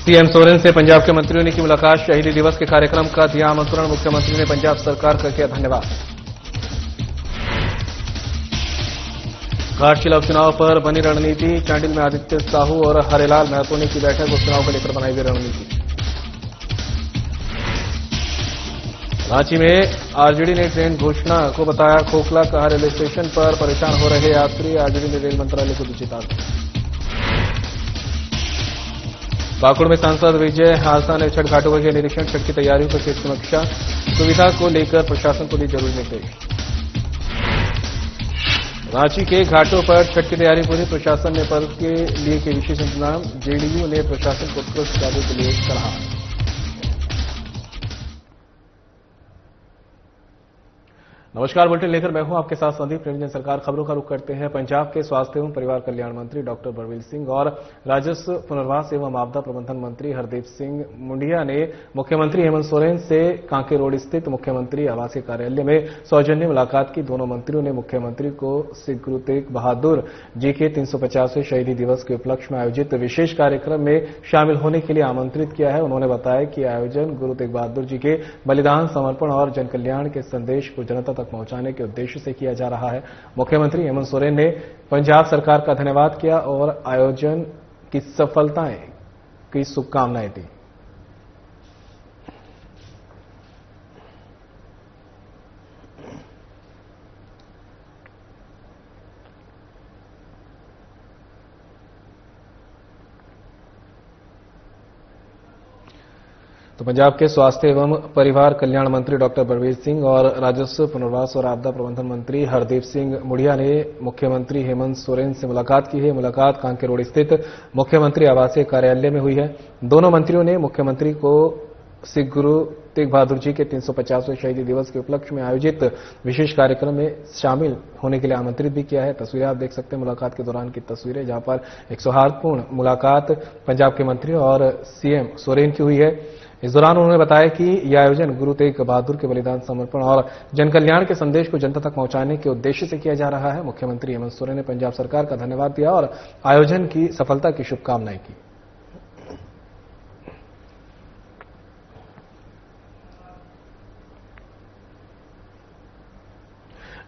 CM Soren से पंजाब के मंत्रियों ने की मुलाकात। शहीदी दिवस के कार्यक्रम का दिया आमंत्रण। मुख्यमंत्री ने पंजाब सरकार का किया धन्यवाद। घाटशिला उपचुनाव पर बनी रणनीति। चांडिल में आदित्य साहू और हरेलाल महतो ने की बैठक। उपचुनाव को लेकर बनाई गई रणनीति। रांची में आरजेडी ने ट्रेन घोषणा को बताया खोखला। कहा रेलवे स्टेशन पर परेशान हो रहे यात्री। आरजेडी ने रेल मंत्रालय को दी चेतावनी। पाकुड़ में सांसद विजय हांसा ने छठ घाटों का किया निरीक्षण। छठ की तैयारियों को की समीक्षा। सुविधा को लेकर प्रशासन को दी जरूरी निर्देश। रांची के घाटों पर छठ की तैयारी पूरी। प्रशासन ने पर्व के लिए किए विशेष इंतजाम। जेडीयू ने प्रशासन को उत्कृष्ट कार्य के लिए सराहा। नमस्कार, बुलेटिन लेकर मैं हूं आपके साथ संदीप। रंजन सरकार। खबरों का रुख करते हैं। पंजाब के स्वास्थ्य एवं परिवार कल्याण मंत्री डॉक्टर बलबीर सिंह और राजस्व पुनर्वास एवं आपदा प्रबंधन मंत्री हरदीप सिंह मुंडिया ने मुख्यमंत्री हेमंत सोरेन से कांके रोड स्थित मुख्यमंत्री आवासीय कार्यालय में सौजन्य मुलाकात की। दोनों मंत्रियों ने मुख्यमंत्री को सिख गुरु तेग बहादुर जी के 350वें शहीदी दिवस के उपलक्ष्य में आयोजित विशेष कार्यक्रम में शामिल होने के लिए आमंत्रित किया है। उन्होंने बताया कि आयोजन गुरु तेग बहादुर जी के बलिदान, समर्पण और जनकल्याण के संदेश को जनता तक पहुंचाने के उद्देश्य से किया जा रहा है। मुख्यमंत्री हेमंत सोरेन ने पंजाब सरकार का धन्यवाद किया और आयोजन की सफलताएं की शुभकामनाएं दी। तो पंजाब के स्वास्थ्य एवं परिवार कल्याण मंत्री डॉक्टर बलबीर सिंह और राजस्व पुनर्वास और आपदा प्रबंधन मंत्री हरदीप सिंह मुंडिया ने मुख्यमंत्री हेमंत सोरेन से मुलाकात की है। मुलाकात कांके रोड स्थित मुख्यमंत्री आवासीय कार्यालय में हुई है। दोनों मंत्रियों ने मुख्यमंत्री को सिख गुरु तेग बहादुर जी के 350वें शहीदी दिवस के उपलक्ष्य में आयोजित विशेष कार्यक्रम में शामिल होने के लिए आमंत्रित भी किया है। तस्वीरें आप देख सकते हैं मुलाकात के दौरान की तस्वीरें, जहां पर एक सौहार्दपूर्ण मुलाकात पंजाब के मंत्री और सीएम सोरेन की हुई है। इस दौरान उन्होंने बताया कि यह आयोजन गुरु तेग बहादुर के बलिदान, समर्पण और जनकल्याण के संदेश को जनता तक पहुंचाने के उद्देश्य से किया जा रहा है। मुख्यमंत्री हेमंत सोरेन ने पंजाब सरकार का धन्यवाद दिया और आयोजन की सफलता की शुभकामनाएं की।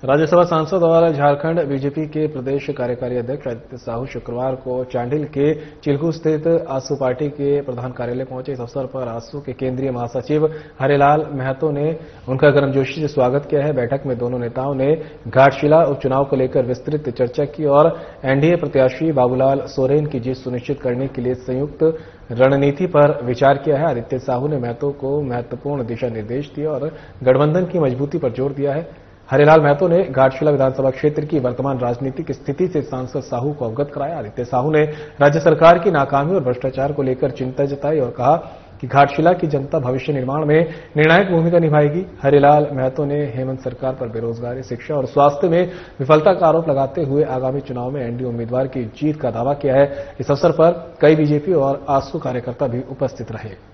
राज्यसभा सांसद और झारखंड बीजेपी के प्रदेश कार्यकारी अध्यक्ष आदित्य साहू शुक्रवार को चांडिल के चिल्कू स्थित आसू पार्टी के प्रधान कार्यालय पहुंचे। इस अवसर पर आसू के केंद्रीय महासचिव हरेलाल महतो ने उनका गर्मजोशी से स्वागत किया है। बैठक में दोनों नेताओं ने घाटशिला उपचुनाव को लेकर विस्तृत चर्चा की और एनडीए प्रत्याशी बाबूलाल सोरेन की जीत सुनिश्चित करने के लिए संयुक्त रणनीति पर विचार किया है। आदित्य साहू ने महतो को महत्वपूर्ण दिशा निर्देश दिए और गठबंधन की मजबूती पर जोर दिया है। हरेलाल महतो ने घाटशिला विधानसभा क्षेत्र की वर्तमान राजनीतिक स्थिति से सांसद साहू को अवगत कराया। आदित्य साहू ने राज्य सरकार की नाकामी और भ्रष्टाचार को लेकर चिंता जताई और कहा कि घाटशिला की जनता भविष्य निर्माण में निर्णायक भूमिका निभाएगी। हरेलाल महतो ने हेमंत सरकार पर बेरोजगारी, शिक्षा और स्वास्थ्य में विफलता का आरोप लगाते हुए आगामी चुनाव में एनडीए उम्मीदवार की जीत का दावा किया है। इस अवसर पर कई बीजेपी और आजसू कार्यकर्ता भी उपस्थित रहे।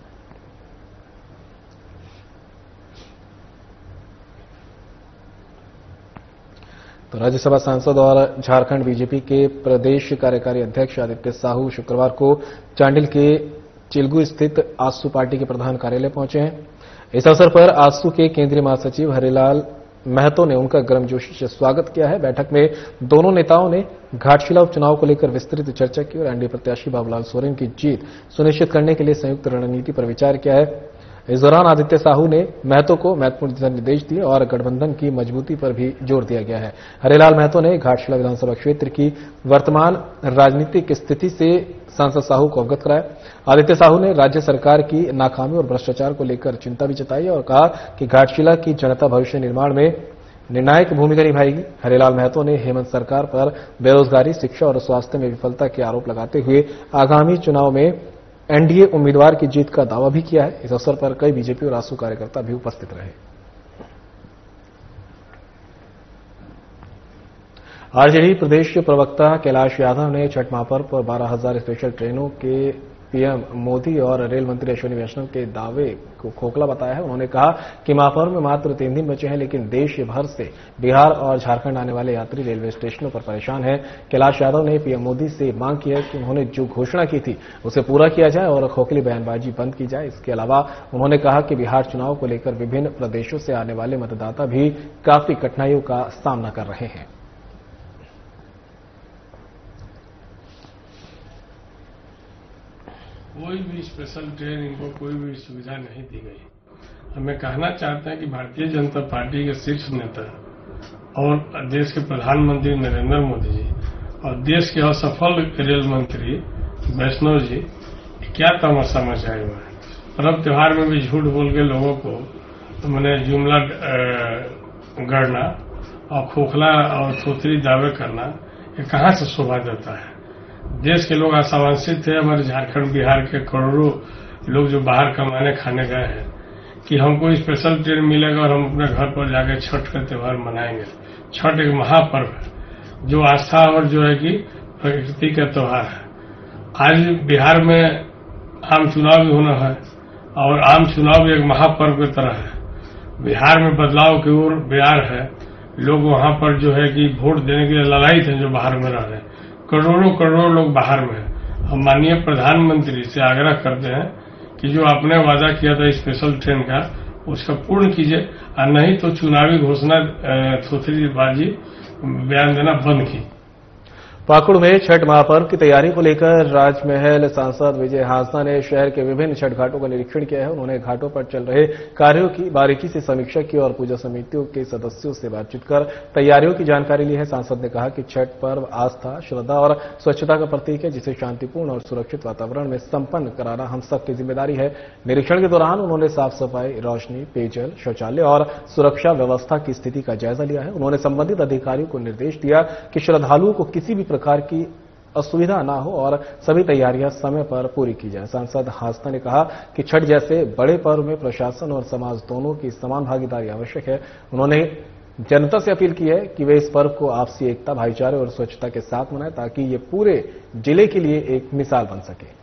तो राज्यसभा सांसद और झारखंड बीजेपी के प्रदेश कार्यकारी अध्यक्ष आदित्य साहू शुक्रवार को चांडिल के चिल्गू स्थित आजसू पार्टी के प्रधान कार्यालय पहुंचे हैं। इस अवसर पर आजसू के केंद्रीय महासचिव हरेलाल महतो ने उनका गर्मजोशी से स्वागत किया है। बैठक में दोनों नेताओं ने घाटशिला उपचुनाव को लेकर विस्तृत चर्चा की और एनडीए प्रत्याशी बाबूलाल सोरेन की जीत सुनिश्चित करने के लिए संयुक्त रणनीति पर विचार किया है। इस दौरान आदित्य साहू ने महतो को महत्वपूर्ण दिशा निर्देश दिए और गठबंधन की मजबूती पर भी जोर दिया गया है। हरेलाल महतो ने घाटशिला विधानसभा क्षेत्र की वर्तमान राजनीतिक स्थिति से सांसद साहू को अवगत कराया। आदित्य साहू ने राज्य सरकार की नाकामी और भ्रष्टाचार को लेकर चिंता भी जताई और कहा कि घाटशिला की जनता भविष्य निर्माण में निर्णायक भूमिका निभाएगी। हरेलाल महतो ने हेमंत सरकार पर बेरोजगारी, शिक्षा और स्वास्थ्य में विफलता के आरोप लगाते हुए आगामी चुनाव में एनडीए उम्मीदवार की जीत का दावा भी किया है। इस अवसर पर कई बीजेपी और आजसू कार्यकर्ता भी उपस्थित रहे। आरजेडी प्रदेश प्रवक्ता कैलाश यादव ने छठ महापर्व पर 12,000 स्पेशल ट्रेनों के पीएम मोदी और रेल मंत्री अश्विनी वैष्णव के दावे को खोखला बताया है। उन्होंने कहा कि महापर्व में मात्र 3 दिन बचे हैं, लेकिन देश भर से बिहार और झारखंड आने वाले यात्री रेलवे स्टेशनों पर परेशान हैं। कैलाश यादव ने पीएम मोदी से मांग की है कि उन्होंने जो घोषणा की थी उसे पूरा किया जाए और खोखली बयानबाजी बंद की जाए। इसके अलावा उन्होंने कहा कि बिहार चुनाव को लेकर विभिन्न प्रदेशों से आने वाले मतदाता भी काफी कठिनाइयों का सामना कर रहे हैं। कोई भी स्पेशल ट्रेन, इनको कोई भी सुविधा नहीं दी गई। हमें कहना चाहते हैं कि भारतीय जनता पार्टी के शीर्ष नेता और देश के प्रधानमंत्री नरेंद्र मोदी जी और देश के असफल रेल मंत्री वैष्णव जी क्या तमाशा मचाए हुए हैं। पर्व त्योहार में भी झूठ बोल के लोगों को मैंने जुमला गढ़ना और खोखला और थोथरी दावे करना, ये कहाँ से शोभा देता है। देश के लोग आशावांछित थे, हमारे झारखंड बिहार के करोड़ों लोग जो बाहर कमाने खाने गए हैं, कि हमको स्पेशल ट्रेन मिलेगा और हम अपने घर पर जाकर छठ का त्योहार मनाएंगे। छठ एक महापर्व है जो आस्था और जो है कि प्रकृति का त्योहार है। आज बिहार में आम चुनाव भी होना है और आम चुनाव भी एक महापर्व की तरह है। बिहार में बदलाव की ओर बिहार है। लोग वहां पर जो है कि वोट देने के लिए ललायित हैं जो बाहर में रह रहे हैं। करोड़ों लोग बाहर में हैं। हम माननीय प्रधानमंत्री से आग्रह करते हैं कि जो आपने वादा किया था स्पेशल ट्रेन का, उसका पूर्ण कीजिए और नहीं तो चुनावी घोषणा थोथरीबाजी बयान देना बंद की। पाकुड़ में छठ महापर्व की तैयारी को लेकर राजमहल सांसद विजय हांसदा ने शहर के विभिन्न छठ घाटों का निरीक्षण किया है। उन्होंने घाटों पर चल रहे कार्यों की बारीकी से समीक्षा की और पूजा समितियों के सदस्यों से बातचीत कर तैयारियों की जानकारी ली है। सांसद ने कहा कि छठ पर्व आस्था, श्रद्धा और स्वच्छता का प्रतीक है, जिसे शांतिपूर्ण और सुरक्षित वातावरण में संपन्न कराना हम सबकी जिम्मेदारी है। निरीक्षण के दौरान उन्होंने साफ सफाई, रोशनी, पेयजल, शौचालय और सुरक्षा व्यवस्था की स्थिति का जायजा लिया है। उन्होंने संबंधित अधिकारियों को निर्देश दिया कि श्रद्धालुओं को किसी भी प्रकार की असुविधा न हो और सभी तैयारियां समय पर पूरी की जाए। सांसद हांसदा ने कहा कि छठ जैसे बड़े पर्व में प्रशासन और समाज दोनों की समान भागीदारी आवश्यक है। उन्होंने जनता से अपील की है कि वे इस पर्व को आपसी एकता, भाईचारे और स्वच्छता के साथ मनाएं, ताकि ये पूरे जिले के लिए एक मिसाल बन सके।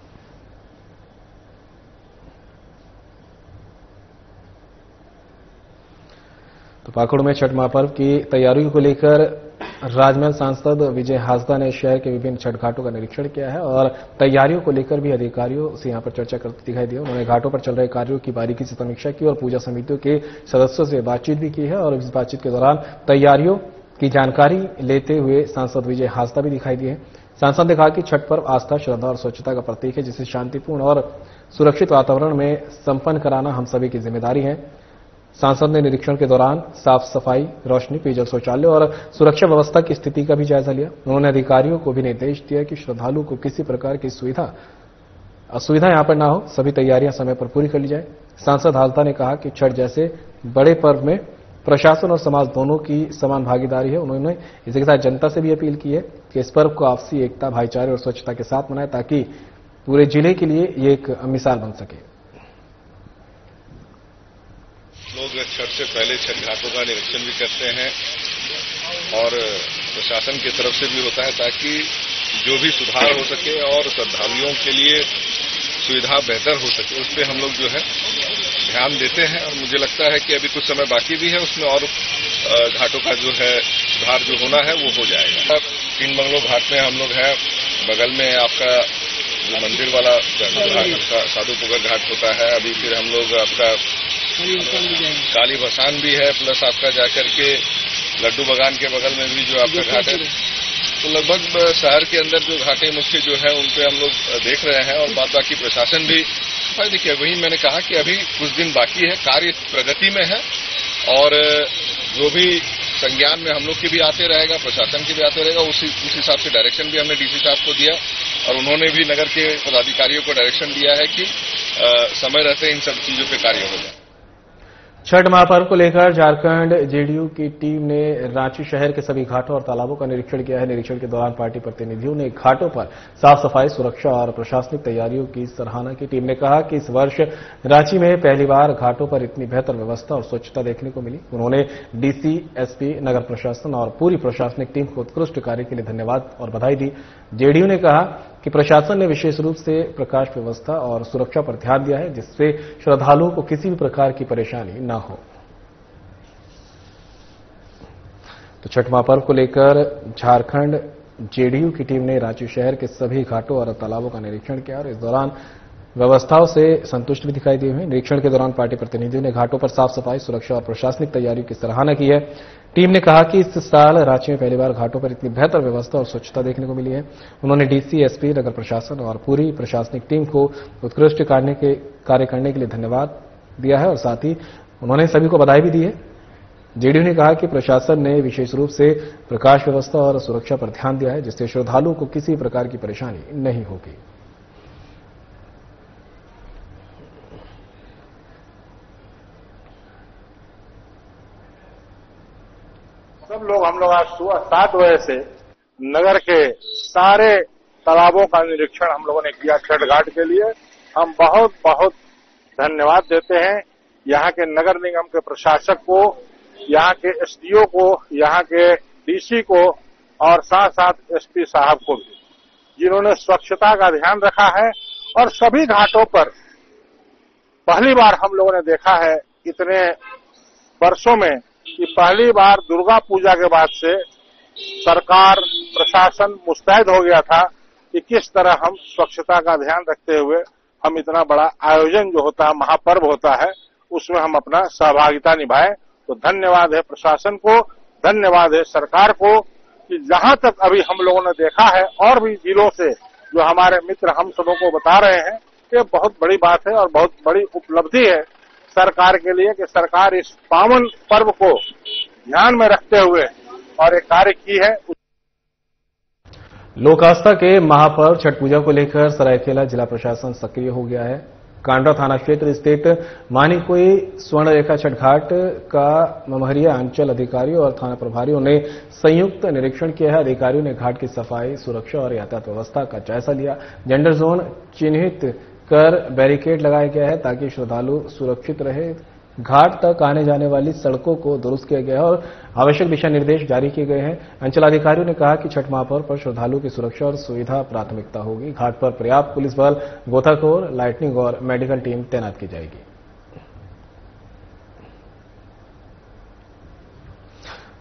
तो पाकुड़ में छठ महापर्व की तैयारियों को लेकर राजमहल सांसद विजय हांसदा ने शहर के विभिन्न छठ घाटों का निरीक्षण किया है और तैयारियों को लेकर भी अधिकारियों से यहां पर चर्चा करते दिखाई दिया। उन्होंने घाटों पर चल रहे कार्यों की बारीकी से समीक्षा की और पूजा समितियों के सदस्यों से बातचीत भी की है और इस बातचीत के दौरान तैयारियों की जानकारी लेते हुए सांसद विजय हांसदा भी दिखाई दिए। सांसद ने कहा कि छठ पर्व आस्था, श्रद्धा और स्वच्छता का प्रतीक है, जिसे शांतिपूर्ण और सुरक्षित वातावरण में संपन्न कराना हम सभी की जिम्मेदारी है। सांसद ने निरीक्षण के दौरान साफ सफाई, रोशनी, पेयजल, शौचालय और सुरक्षा व्यवस्था की स्थिति का भी जायजा लिया। उन्होंने अधिकारियों को भी निर्देश दिया कि श्रद्धालुओं को किसी प्रकार की असुविधा यहां पर न हो, सभी तैयारियां समय पर पूरी कर ली जाए। सांसद हांसदा ने कहा कि छठ जैसे बड़े पर्व में प्रशासन और समाज दोनों की समान भागीदारी है। उन्होंने इसके साथ जनता से भी अपील की है कि इस पर्व को आपसी एकता, भाईचारे और स्वच्छता के साथ मनाएं, ताकि पूरे जिले के लिए ये एक मिसाल बन सके। लोग छठ से पहले छठ घाटों का निरीक्षण भी करते हैं और प्रशासन की तरफ से भी होता है, ताकि जो भी सुधार हो सके और श्रद्धालुओं के लिए सुविधा बेहतर हो सके, उस पर हम लोग जो है ध्यान देते हैं। और मुझे लगता है कि अभी कुछ समय बाकी भी है, उसमें और घाटों का जो है सुधार जो होना है वो हो जाएगा। 3 बंगलो घाट में हम लोग हैं, बगल में आपका जो मंदिर वाला साधु पुगर घाट होता है, अभी फिर हम लोग आपका काली भसान भी है, प्लस आपका जाकर के लड्डू बागान के बगल में भी जो आपका घाट है। तो लगभग शहर के अंदर जो घाटे मुख्य जो है उन पे हम लोग देख रहे हैं और बाद बाकी प्रशासन भी। देखिए, वही मैंने कहा कि अभी कुछ दिन बाकी है, कार्य प्रगति में है और जो भी संज्ञान में हम लोग की भी आते रहेगा, प्रशासन की भी आते रहेगा, उस हिसाब से डायरेक्शन भी हमने डीसी साहब को दिया और उन्होंने भी नगर के पदाधिकारियों को डायरेक्शन दिया है कि समय रहते इन सब चीजों पे कार्य हो जाए। छठ महापर्व को लेकर झारखंड जेडीयू की टीम ने रांची शहर के सभी घाटों और तालाबों का निरीक्षण किया है। निरीक्षण के दौरान पार्टी प्रतिनिधियों ने घाटों पर साफ सफाई, सुरक्षा और प्रशासनिक तैयारियों की सराहना की। टीम ने कहा कि इस वर्ष रांची में पहली बार घाटों पर इतनी बेहतर व्यवस्था और स्वच्छता देखने को मिली। उन्होंने डीसी, एसपी, नगर प्रशासन और पूरी प्रशासनिक टीम को उत्कृष्ट कार्य के लिए धन्यवाद और बधाई दी। जेडीयू ने कहा कि प्रशासन ने विशेष रूप से प्रकाश व्यवस्था और सुरक्षा पर ध्यान दिया है, जिससे श्रद्धालुओं को किसी भी प्रकार की परेशानी न हो। तो छठ महापर्व को लेकर झारखंड जेडीयू की टीम ने रांची शहर के सभी घाटों और तालाबों का निरीक्षण किया और इस दौरान व्यवस्थाओं से संतुष्ट भी दिखाई दिए हुए। निरीक्षण के दौरान पार्टी प्रतिनिधियों ने घाटों पर साफ सफाई, सुरक्षा और प्रशासनिक तैयारियों की सराहना की है। टीम ने कहा कि इस साल रांची में पहली बार घाटों पर इतनी बेहतर व्यवस्था और स्वच्छता देखने को मिली है। उन्होंने डीसी, एसपी, नगर प्रशासन और पूरी प्रशासनिक टीम को उत्कृष्ट कार्य करने के लिए धन्यवाद दिया है और साथ ही उन्होंने सभी को बधाई भी दी है। जेडीयू ने कहा कि प्रशासन ने विशेष रूप से प्रकाश व्यवस्था और सुरक्षा पर ध्यान दिया है, जिससे श्रद्धालुओं को किसी प्रकार की परेशानी नहीं होगी। सब लोग हम लोग आज सुबह 7 बजे से नगर के सारे तालाबों का निरीक्षण हम लोगों ने किया। छठ घाट के लिए हम बहुत बहुत धन्यवाद देते हैं यहाँ के नगर निगम के प्रशासक को, यहाँ के एसडीओ को, यहाँ के डीसी को और साथ साथ एसपी साहब को भी, जिन्होंने स्वच्छता का ध्यान रखा है। और सभी घाटों पर पहली बार हम लोगों ने देखा है इतने वर्षों में कि पहली बार दुर्गा पूजा के बाद से सरकार, प्रशासन मुस्तैद हो गया था कि किस तरह हम स्वच्छता का ध्यान रखते हुए हम इतना बड़ा आयोजन जो होता है, महापर्व होता है, उसमें हम अपना सहभागिता निभाएं। तो धन्यवाद है प्रशासन को, धन्यवाद है सरकार को कि जहां तक अभी हम लोगों ने देखा है और भी जिलों से जो हमारे मित्र हम सबों को बता रहे हैं, ये बहुत बड़ी बात है और बहुत बड़ी उपलब्धि है सरकार के लिए कि सरकार इस पावन पर्व को ध्यान में रखते हुए और एक कार्य की है। लोक आस्था के महापर्व छठ पूजा को लेकर सरायकेला जिला प्रशासन सक्रिय हो गया है। कांडा थाना क्षेत्र स्थित मानिकोई स्वर्ण रेखा छठ घाट का ममहरिया अंचल अधिकारियों और थाना प्रभारियों ने संयुक्त निरीक्षण किया है। अधिकारियों ने घाट की सफाई, सुरक्षा और यातायात व्यवस्था का जायजा लिया। जेंडर जोन चिन्हित कर बैरिकेड लगाया गया है ताकि श्रद्धालु सुरक्षित रहे। घाट तक आने जाने वाली सड़कों को दुरुस्त किया गया है और आवश्यक दिशा निर्देश जारी किए गए हैं। अंचलाधिकारियों ने कहा कि छठ महापर्व पर श्रद्धालुओं की सुरक्षा और सुविधा प्राथमिकता होगी। घाट पर पर्याप्त पुलिस बल, गोताखोर, लाइटनिंग और मेडिकल टीम तैनात की जाएगी।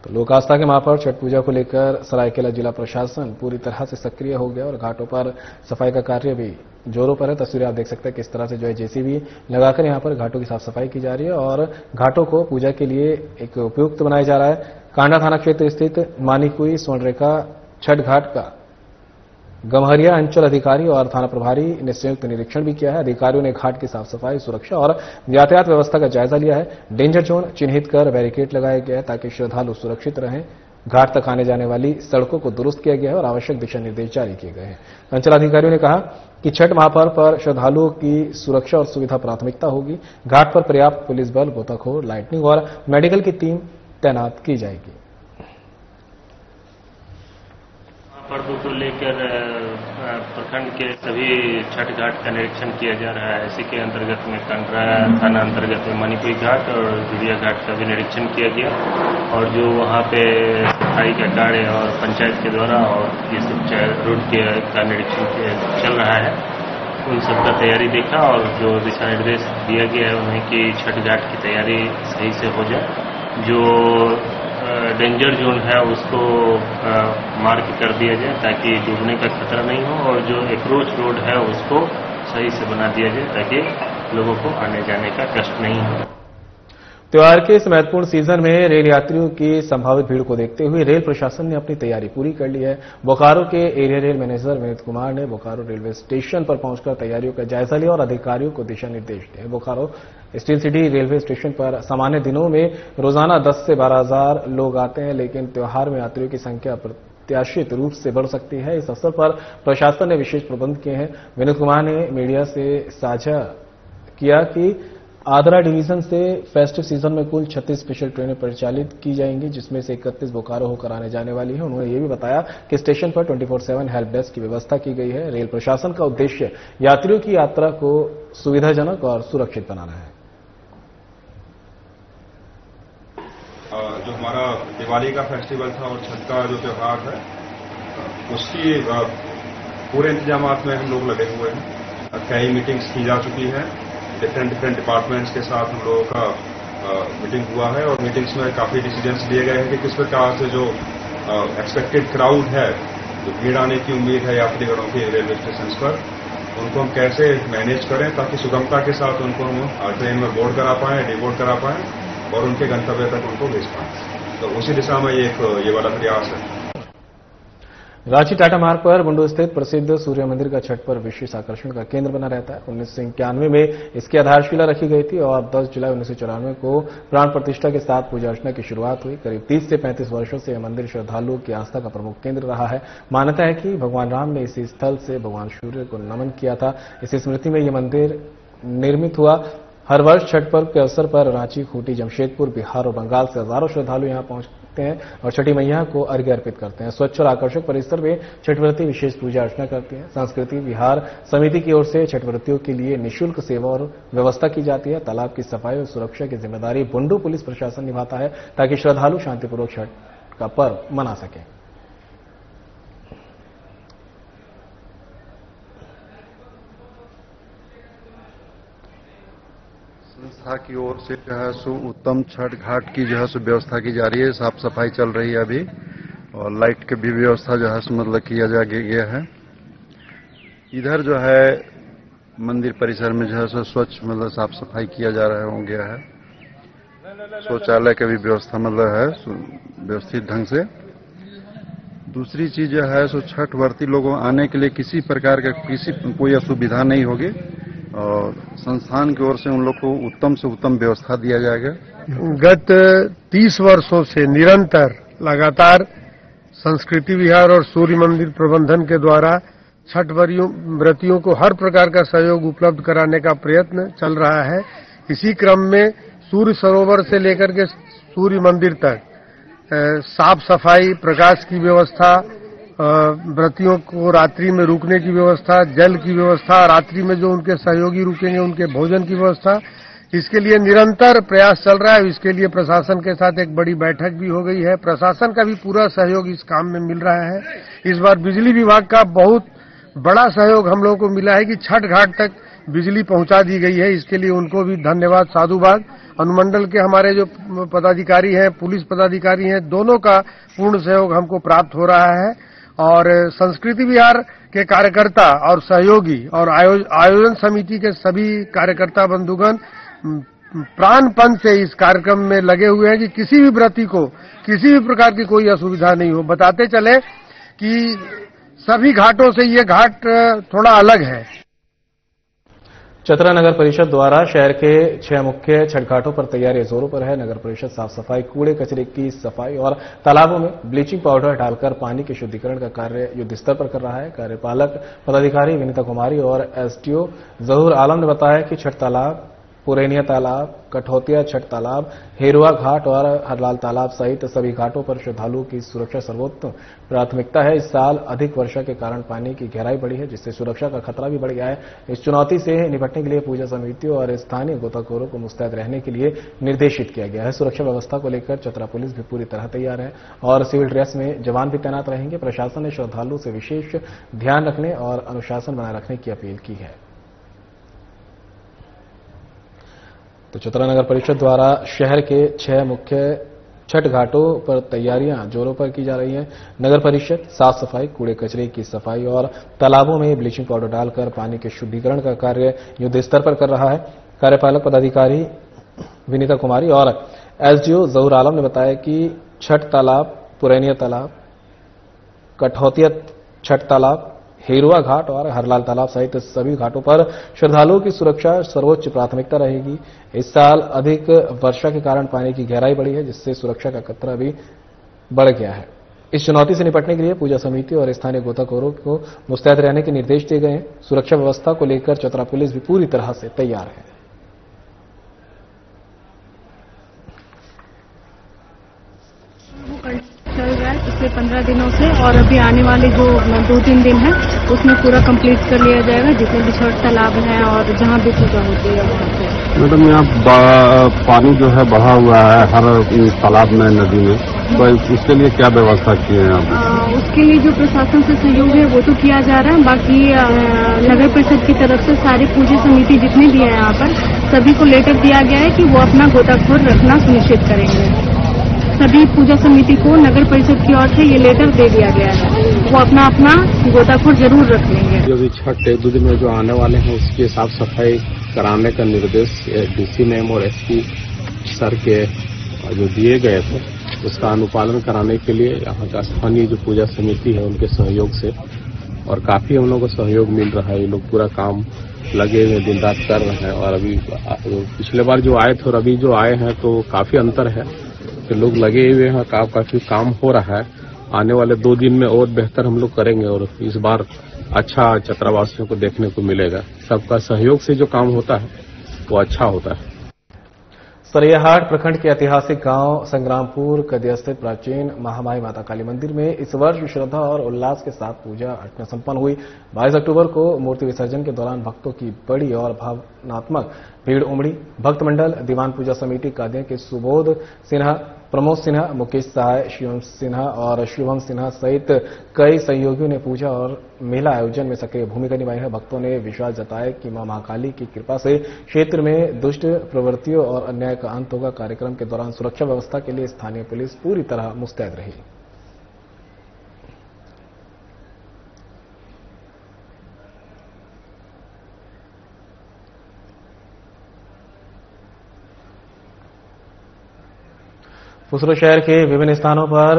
तो लोक आस्था के महापर्व छठ पूजा को लेकर सरायकेला जिला प्रशासन पूरी तरह से सक्रिय हो गया और घाटों पर सफाई का कार्य भी जोरों पर है। तस्वीरें आप देख सकते हैं किस तरह से जो है जेसीबी लगाकर यहां पर घाटों की साफ सफाई की जा रही है और घाटों को पूजा के लिए एक उपयुक्त बनाया जा रहा है। कांडा थाना क्षेत्र स्थित मानिकुई स्वर्णरेखा छठ घाट का गम्हरिया अंचल अधिकारी और थाना प्रभारी ने संयुक्त निरीक्षण भी किया है। अधिकारियों ने घाट की साफ सफाई, सुरक्षा और यातायात व्यवस्था का जायजा लिया है। डेंजर जोन चिन्हित कर बैरिकेड लगाया गया है ताकि श्रद्धालु सुरक्षित रहें। घाट तक आने जाने वाली सड़कों को दुरुस्त किया गया है और आवश्यक दिशा निर्देश जारी किए गए हैं। अंचलाधिकारियों ने कहा कि छठ महापर्व पर श्रद्धालुओं की सुरक्षा और सुविधा प्राथमिकता होगी। घाट पर पर्याप्त पुलिस बल, गोताखोर, लाइटनिंग और मेडिकल की टीम तैनात की जाएगी। पर्व को लेकर प्रखंड के सभी छठ घाट का निरीक्षण किया जा रहा है। इसी के अंतर्गत में कांडा थाना अंतर्गत में मानिकोई घाट और जुड़िया घाट का भी निरीक्षण किया गया और जो वहाँ पे सफाई का कार्य और पंचायत के द्वारा और ये सब रोड का निरीक्षण चल रहा है, उन सब का तैयारी देखा और जो दिशा निर्देश दिया गया है उन्हें कि छठ घाट की तैयारी सही से हो जाए। जो डेंजर जोन है उसको मार्क कर दिया जाए ताकि डूबने का खतरा नहीं हो और जो अप्रोच रोड है उसको सही से बना दिया जाए ताकि लोगों को आने जाने का कष्ट नहीं हो। त्योहार के इस महत्वपूर्ण सीजन में रेल यात्रियों की संभावित भीड़ को देखते हुए रेल प्रशासन ने अपनी तैयारी पूरी कर ली है। बोकारो के area rail manager Vineet Kumar ने बोकारो रेलवे स्टेशन पर पहुंचकर तैयारियों का जायजा लिया और अधिकारियों को दिशा निर्देश दिए। Bokaro steel city railway station पर सामान्य दिनों में रोजाना 10 से 12 हजार लोग आते हैं, लेकिन त्योहार में यात्रियों की संख्या प्रत्याशित रूप से बढ़ सकती है। इस अवसर पर प्रशासन ने विशेष प्रबंध किए हैं। विनीत कुमार ने मीडिया से साझा किया कि आदरा डिवीजन से फेस्टिव सीजन में कुल 36 स्पेशल ट्रेनें परिचालित की जाएंगी, जिसमें से 31 बोकारो होकर आने जाने वाली है। उन्होंने ये भी बताया कि स्टेशन पर 24/7 हेल्प डेस्क की व्यवस्था की गई है। रेल प्रशासन का उद्देश्य यात्रियों की यात्रा को सुविधाजनक और सुरक्षित बनाना है। जो हमारा दिवाली का फेस्टिवल था और छठ का जो त्योहार है उसकी पूरे इंतजाम में हम लोग लगे हुए हैं। कई मीटिंग्स की जा चुकी है, डिफरेंट डिपार्टमेंट्स के साथ हम लोगों का मीटिंग हुआ है और मीटिंग्स में काफी डिसीजंस लिए गए हैं कि किस प्रकार से जो एक्सपेक्टेड क्राउड है, जो भीड़ आने की उम्मीद है यात्रीगणों की रेलवे स्टेशन पर, उनको हम कैसे मैनेज करें ताकि सुगमता के साथ उनको हम ट्रेन में बोर्ड करा पाएं, डिबोर्ड करा पाएं और उनके गंतव्य तक उनको भेज पाएं। तो उसी दिशा में ये वाला प्रयास है। रांची टाटा मार्ग पर बुंडू स्थित प्रसिद्ध सूर्य मंदिर का छठ पर्व विशेष आकर्षण का केंद्र बना रहता है। 1991 में इसकी आधारशिला रखी गई थी और 10 जुलाई 1994 को प्राण प्रतिष्ठा के साथ पूजा अर्चना की शुरुआत हुई। करीब 30 से 35 वर्षों से यह मंदिर श्रद्धालुओं की आस्था का प्रमुख केंद्र रहा है। मान्यता है कि भगवान राम ने इसी स्थल से भगवान सूर्य को नमन किया था। इसी स्मृति में यह मंदिर निर्मित हुआ। हर वर्ष छठ पर्व के अवसर पर रांची, खूंटी, जमशेदपुर, बिहार और बंगाल से हजारों श्रद्धालु यहां पहुंचते हैं और छठी मैया को अर्घ्य अर्पित करते हैं। स्वच्छ और आकर्षक परिसर में छठव्रती विशेष पूजा अर्चना करती हैं। संस्कृति विहार समिति की ओर से छठव्रतियों के लिए निःशुल्क सेवा और व्यवस्था की जाती है। तालाब की सफाई और सुरक्षा की जिम्मेदारी बुंडू पुलिस प्रशासन निभाता है ताकि श्रद्धालु शांतिपूर्वक छठ का पर्व मना सकें। संस्था की ओर से जो है सो उत्तम छठ घाट की जो है सो व्यवस्था की जा रही है। साफ सफाई चल रही है अभी और लाइट की भी व्यवस्था जो है सो मतलब किया जा गया है। इधर जो है मंदिर परिसर में जो है सो स्वच्छ मतलब साफ सफाई किया जा रहा हो गया है। शौचालय की भी व्यवस्था मतलब है व्यवस्थित ढंग से। दूसरी चीज जो है सो छठ व्रती लोगों आने के लिए किसी प्रकार का कोई असुविधा नहीं होगी और संस्थान की ओर से उन लोग को उत्तम से उत्तम व्यवस्था दिया जाएगा। गत 30 वर्षों से निरंतर लगातार संस्कृति विहार और सूर्य मंदिर प्रबंधन के द्वारा छठ व्रतियों को हर प्रकार का सहयोग उपलब्ध कराने का प्रयत्न चल रहा है। इसी क्रम में सूर्य सरोवर से लेकर के सूर्य मंदिर तक साफ सफाई, प्रकाश की व्यवस्था, व्रतियों को रात्रि में रुकने की व्यवस्था, जल की व्यवस्था, रात्रि में जो उनके सहयोगी रुकेंगे उनके भोजन की व्यवस्था, इसके लिए निरंतर प्रयास चल रहा है। इसके लिए प्रशासन के साथ एक बड़ी बैठक भी हो गई है। प्रशासन का भी पूरा सहयोग इस काम में मिल रहा है। इस बार बिजली विभाग का बहुत बड़ा सहयोग हम लोगों को मिला है कि छठ घाट तक बिजली पहुंचा दी गई है। इसके लिए उनको भी धन्यवाद, साधुवाद। अनुमंडल के हमारे जो पदाधिकारी हैं, पुलिस पदाधिकारी हैं, दोनों का पूर्ण सहयोग हमको प्राप्त हो रहा है और संस्कृति विहार के कार्यकर्ता और सहयोगी और आयोजन समिति के सभी कार्यकर्ता बंधुगण प्राणपन से इस कार्यक्रम में लगे हुए हैं कि किसी भी व्रती को किसी भी प्रकार की कोई असुविधा नहीं हो। बताते चले कि सभी घाटों से ये घाट थोड़ा अलग है। चतरा नगर परिषद द्वारा शहर के 6 मुख्य छठ घाटों पर तैयारी जोरों पर है। नगर परिषद साफ सफाई, कूड़े कचरे की सफाई और तालाबों में ब्लीचिंग पाउडर डालकर पानी के शुद्धिकरण का कार्य युद्ध स्तर पर कर रहा है। कार्यपालक पदाधिकारी विनीता कुमारी और एसडीओ जहूर आलम ने बताया कि छठ तालाब, पुरैनिया तालाब, कठौतिया छठ तालाब, हेरुआ घाट और हरलाल तालाब सहित सभी घाटों पर श्रद्धालुओं की सुरक्षा सर्वोत्तम प्राथमिकता है। इस साल अधिक वर्षा के कारण पानी की गहराई बढ़ी है, जिससे सुरक्षा का खतरा भी बढ़ गया है। इस चुनौती से निपटने के लिए पूजा समितियों और स्थानीय गोताखोरों को मुस्तैद रहने के लिए निर्देशित किया गया है। सुरक्षा व्यवस्था को लेकर चतरा पुलिस भी पूरी तरह तैयार है और सिविल ड्रेस में जवान भी तैनात रहेंगे। प्रशासन ने श्रद्धालुओं से विशेष ध्यान रखने और अनुशासन बनाए रखने की अपील की है। तो चतरा नगर परिषद द्वारा शहर के 6 मुख्य छठ घाटों पर तैयारियां जोरों पर की जा रही हैं। नगर परिषद साफ सफाई, कूड़े कचरे की सफाई और तालाबों में ब्लीचिंग पाउडर डालकर पानी के शुद्धिकरण का कार्य युद्ध स्तर पर कर रहा है। कार्यपालक पदाधिकारी विनीता कुमारी और एसडीओ जहूर आलम ने बताया कि छठ तालाब, पुरैनिया तालाब, कठौतिया छठ तालाब, हेरुआ घाट और हरलाल तालाब सहित सभी घाटों पर श्रद्धालुओं की सुरक्षा सर्वोच्च प्राथमिकता रहेगी। इस साल अधिक वर्षा के कारण पानी की गहराई बढ़ी है, जिससे सुरक्षा का खतरा भी बढ़ गया है। इस चुनौती से निपटने के लिए पूजा समिति और स्थानीय गोताखोरों को मुस्तैद रहने के निर्देश दिए गए हैं। सुरक्षा व्यवस्था को लेकर चतरा पुलिस भी पूरी तरह से तैयार है। चल रहा है पिछले 15 दिनों से और अभी आने वाले जो 2-3 दिन है उसमें पूरा कंप्लीट कर लिया जाएगा, जितने भी छठ तालाब हैं और जहां भी पूजा होती है वहां पे। मैडम, यहाँ पानी जो है बढ़ा हुआ है हर तालाब में, नदी में, तो इसके लिए क्या व्यवस्था की है आप? उसके लिए जो प्रशासन से सहयोग है वो तो किया जा रहा है। बाकी नगर परिषद की तरफ से सारी पूजा समिति जितने भी है यहाँ पर सभी को लेटर दिया गया है कि वो अपना गोताखोर रखना सुनिश्चित करेंगे। सभी पूजा समिति को नगर परिषद की ओर से ये लेटर दे दिया गया है, वो अपना अपना गोताखोर जरूर रख लेंगे। जो भी छठ 1-2 दिन में जो आने वाले हैं उसकी साफ सफाई कराने का निर्देश डीसी मैम और एसपी सर के जो दिए गए थे उसका अनुपालन कराने के लिए यहाँ का स्थानीय जो पूजा समिति है उनके सहयोग से और काफी हम लोगों को सहयोग मिल रहा है। ये लोग पूरा काम लगे हुए दिन रात कर रहे हैं और अभी पिछले बार जो आए थे और अभी जो आए हैं तो काफी अंतर है कि लोग लगे हुए हैं, काफी काम हो रहा है। आने वाले 2 दिन में और बेहतर हम लोग करेंगे और इस बार अच्छा चतरावासियों को देखने को मिलेगा। सबका सहयोग से जो काम होता है वो अच्छा होता है। सरैयाहाट प्रखंड के ऐतिहासिक गांव संग्रामपुर कदिया स्थित प्राचीन महामाई माता काली मंदिर में इस वर्ष श्रद्धा और उल्लास के साथ पूजा अर्चना संपन्न हुई। 22 अक्टूबर को मूर्ति विसर्जन के दौरान भक्तों की बड़ी और भावनात्मक भीड़ उमड़ी। भक्त मंडल दीवान पूजा समिति कादिया के सुबोध सिन्हा, प्रमोद सिन्हा, मुकेश सहाय, शिवम सिन्हा और शुभम सिन्हा सहित कई सहयोगियों ने पूजा और मेला आयोजन में सक्रिय भूमिका निभाई है। भक्तों ने विश्वास जताया कि मां महाकाली की कृपा से क्षेत्र में दुष्ट प्रवृत्तियों और अन्याय का अंत होगा। कार्यक्रम के दौरान सुरक्षा व्यवस्था के लिए स्थानीय पुलिस पूरी तरह मुस्तैद रही। फुसरो शहर के विभिन्न स्थानों पर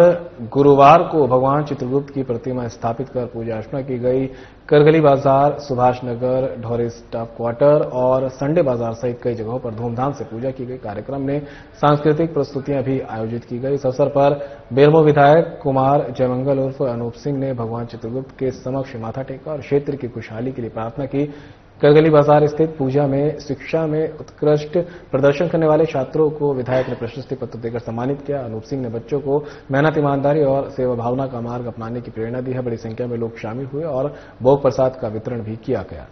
गुरुवार को भगवान चित्रगुप्त की प्रतिमा स्थापित कर पूजा अर्चना की गई। करगली बाजार, सुभाष नगर, ढोरी स्टाफ क्वार्टर और संडे बाजार सहित कई जगहों पर धूमधाम से पूजा की गई। कार्यक्रम में सांस्कृतिक प्रस्तुतियां भी आयोजित की गई। इस अवसर पर बेरमो विधायक कुमार जयमंगल उर्फ अनूप सिंह ने भगवान चित्रगुप्त के समक्ष माथा टेका और क्षेत्र की खुशहाली के लिए प्रार्थना की। करगली बाजार स्थित पूजा में शिक्षा में उत्कृष्ट प्रदर्शन करने वाले छात्रों को विधायक ने प्रशस्ति पत्र देकर सम्मानित किया। अनूप सिंह ने बच्चों को मेहनत, ईमानदारी और सेवा भावना का मार्ग अपनाने की प्रेरणा दी है। बड़ी संख्या में लोग शामिल हुए और भोग प्रसाद का वितरण भी किया गया।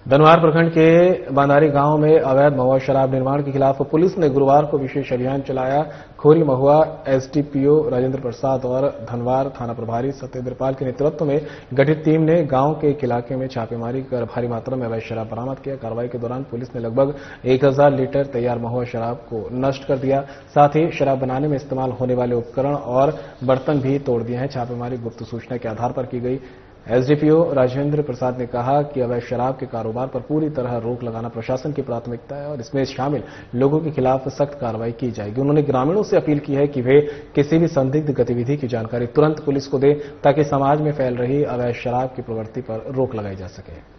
धनवार प्रखंड के बांदारी गांव में अवैध महुआ शराब निर्माण के खिलाफ पुलिस ने गुरुवार को विशेष अभियान चलाया। खोरी महुआ एसडीपीओ राजेंद्र प्रसाद और धनवार थाना प्रभारी सत्येंद्र पाल के नेतृत्व में गठित टीम ने गांव के एक इलाके में छापेमारी कर भारी मात्रा में अवैध शराब बरामद किया। कार्रवाई के दौरान पुलिस ने लगभग 1000 लीटर तैयार महुआ शराब को नष्ट कर दिया। साथ ही शराब बनाने में इस्तेमाल होने वाले उपकरण और बर्तन भी तोड़ दिए हैं। छापेमारी गुप्त सूचना के आधार पर की गई। एसडीपीओ राजेंद्र प्रसाद ने कहा कि अवैध शराब के कारोबार पर पूरी तरह रोक लगाना प्रशासन की प्राथमिकता है और इसमें शामिल लोगों के खिलाफ सख्त कार्रवाई की जाएगी। उन्होंने ग्रामीणों से अपील की है कि वे किसी भी संदिग्ध गतिविधि की जानकारी तुरंत पुलिस को दें ताकि समाज में फैल रही अवैध शराब की प्रवृत्ति पर रोक लगाई जा सके।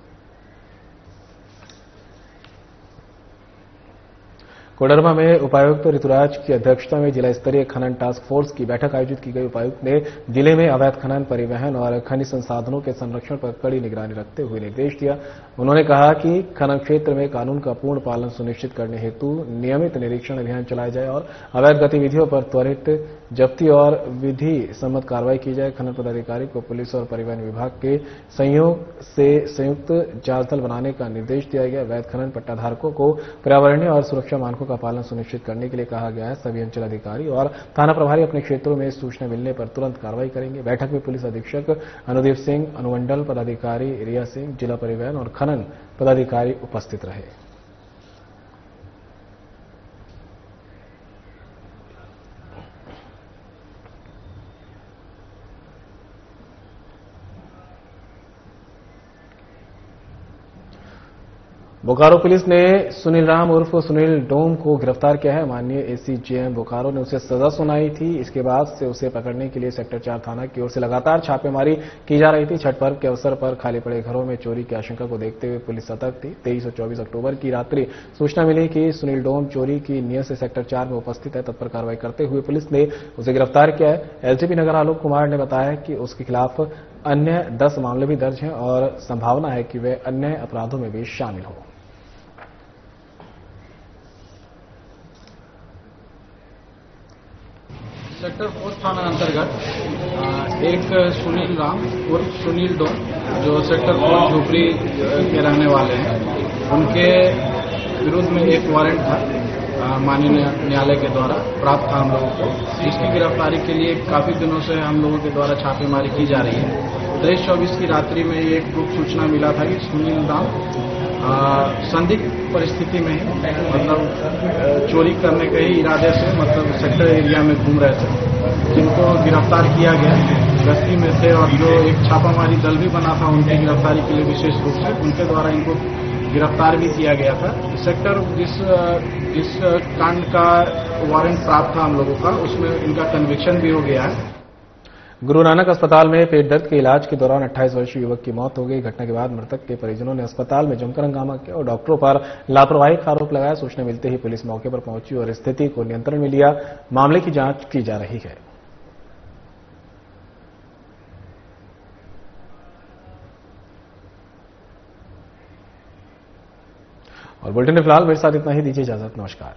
कोडरमा में उपायुक्त ऋतुराज की अध्यक्षता में जिला स्तरीय खनन टास्क फोर्स की बैठक आयोजित की गई। उपायुक्त ने जिले में अवैध खनन, परिवहन और खनिज संसाधनों के संरक्षण पर कड़ी निगरानी रखते हुए निर्देश दिया। उन्होंने कहा कि खनन क्षेत्र में कानून का पूर्ण पालन सुनिश्चित करने हेतु नियमित निरीक्षण अभियान चलाया जाए और अवैध गतिविधियों पर त्वरित जब्ती और विधि सम्मत कार्रवाई की जाए। खनन पदाधिकारी को पुलिस और परिवहन विभाग के सहयोग से संयुक्त जांच दल बनाने का निर्देश दिया गया। अवैध खनन पट्टाधारकों को पर्यावरणीय और सुरक्षा मानकों का पालन सुनिश्चित करने के लिए कहा गया है। सभी अंचल अधिकारी और थाना प्रभारी अपने क्षेत्रों में सूचना मिलने पर तुरंत कार्रवाई करेंगे। बैठक में पुलिस अधीक्षक अनुदीप सिंह, अनुमंडल पदाधिकारी रिया सिंह, जिला परिवहन और खनन पदाधिकारी उपस्थित रहे। बोकारो पुलिस ने सुनील राम उर्फ सुनील डोम को गिरफ्तार किया है। माननीय एसीजेएम बोकारो ने उसे सजा सुनाई थी। इसके बाद से उसे पकड़ने के लिए सेक्टर 4 थाना की ओर से लगातार छापेमारी की जा रही थी। छठ पर्व के अवसर पर खाली पड़े घरों में चोरी की आशंका को देखते हुए पुलिस सतर्क थी। 23 और 24 अक्टूबर की रात्रि सूचना मिली कि सुनील डोम चोरी की नियत से सेक्टर 4 में उपस्थित है। तत्पर कार्रवाई करते हुए पुलिस ने उसे गिरफ्तार किया है। एसडीपी नगर आलोक कुमार ने बताया कि उसके खिलाफ अन्य 10 मामले भी दर्ज हैं और संभावना है कि वे अन्य अपराधों में भी शामिल हों। सेक्टर 4 थाना अंतर्गत एक सुनील राम उर्फ सुनील डोम जो सेक्टर 4 झोपड़ी के रहने वाले हैं, उनके विरुद्ध में एक वारंट था माननीय न्यायालय के द्वारा प्राप्त था हम लोगों को। इसकी गिरफ्तारी के लिए काफी दिनों से हम लोगों के द्वारा छापेमारी की जा रही है। 23-24 की रात्रि में एक गुप्त सूचना मिला था कि सुनील राम संदिग्ध परिस्थिति में मतलब चोरी करने के ही इरादे से मतलब सेक्टर एरिया में घूम रहे थे, जिनको गिरफ्तार किया गया, गश्ती में थे और जो एक छापामारी दल भी बना था उनकी गिरफ्तारी के लिए विशेष रूप से उनके द्वारा इनको गिरफ्तार भी किया गया था। सेक्टर जिस कांड का वारंट प्राप्त था हम लोगों का, उसमें इनका कन्विक्शन भी हो गया है। गुरु नानक अस्पताल में पेट दर्द के इलाज के दौरान 28 वर्षीय युवक की मौत हो गई। घटना के बाद मृतक के परिजनों ने अस्पताल में जमकर हंगामा किया और डॉक्टरों पर लापरवाही का आरोप लगाया। सूचना मिलते ही पुलिस मौके पर पहुंची और स्थिति को नियंत्रण में लिया। मामले की जांच की जा रही है। और बुलेटिन में फिलहाल मेरे साथ इतना ही। दीजिए इजाजत। नमस्कार।